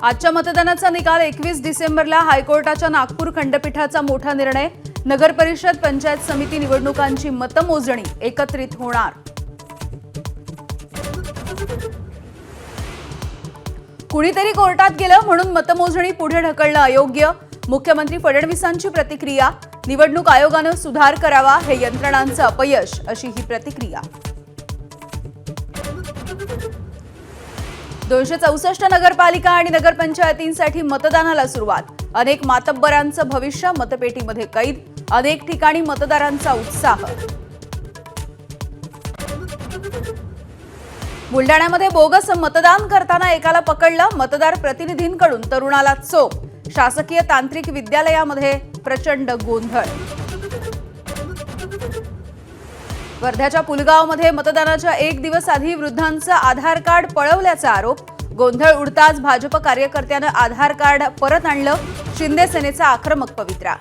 आजच्या मतदानाचा निकाल 21 डिसेंबरला हायकोर्टाच्या नागपूर खंडपीठाचा मोठा निर्णय। नगर परिषद पंचायत समिती निवडणुकांची मतमोजणी एकत्रित होणार। कुणीतरी कोर्टात गेलं म्हणून मतमोजणी पुढे ढकलणं अयोग्य। मुख्यमंत्री फडणवीसांची प्रतिक्रिया। निवडणूक आयोगाने सुधार करावा, हे यंत्रणांचं अपयश अशी ही प्रतिक्रिया। 264 नगरपालिका आणि नगरपंचायतींसाठी मतदानाला सुरुवात। अनेक मातब्बरांचं भविष्य मतपेटीमध्ये कैद। अनेक ठिकाणी मतदारांचा उत्साह। बुलढाण्यामध्ये बोगस मतदान करताना एकाला पकडलं। मतदार प्रतिनिधींकडून तरुणाला चोप। शासकीय तांत्रिक विद्यालयामध्ये प्रचंड गोंधळ। वर्ध्याच्या पुलगावमध्ये मतदानाच्या एक दिवस आधी वृद्धांचं आधार कार्ड पळवल्याचा आरोप। गोंधळ उडताच भाजप कार्यकर्त्यानं आधार कार्ड परत आणलं। शिंदे सेनेचा आक्रमक पवित्रा।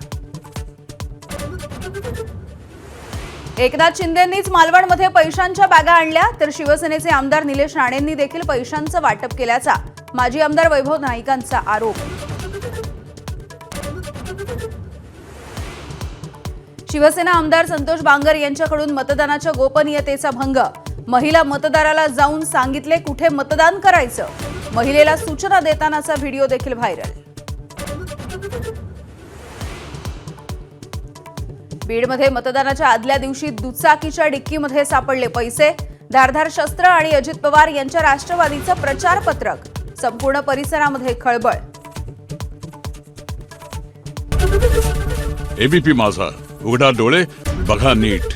एकनाथ शिंदेंनीच मालवणमध्ये पैशांच्या बॅगा आणल्या, तर शिवसेनेचे आमदार निलेश राणेंनी देखील पैशांचं वाटप केल्याचा माजी आमदार वैभव नाईकांचा आरोप। शिवसेना आमदार संतोष बांगर यांच्याकडून मतदानाच्या गोपनीयतेचा भंग। महिला मतदाराला जाऊन सांगितले कुठे मतदान करायचं। महिलेला सूचना देतानाचा व्हिडिओ देखील व्हायरल। बीडमध्ये मतदानाच्या आदल्या दिवशी दुचाकीच्या डिक्कीमध्ये सापडले पैसे। धारधार शस्त्र आणि अजित पवार यांच्या राष्ट्रवादीचं प्रचार पत्रक। संपूर्ण परिसरामध्ये खळबळ। एबीपी माझा, उघडा डोळे बघा नीट।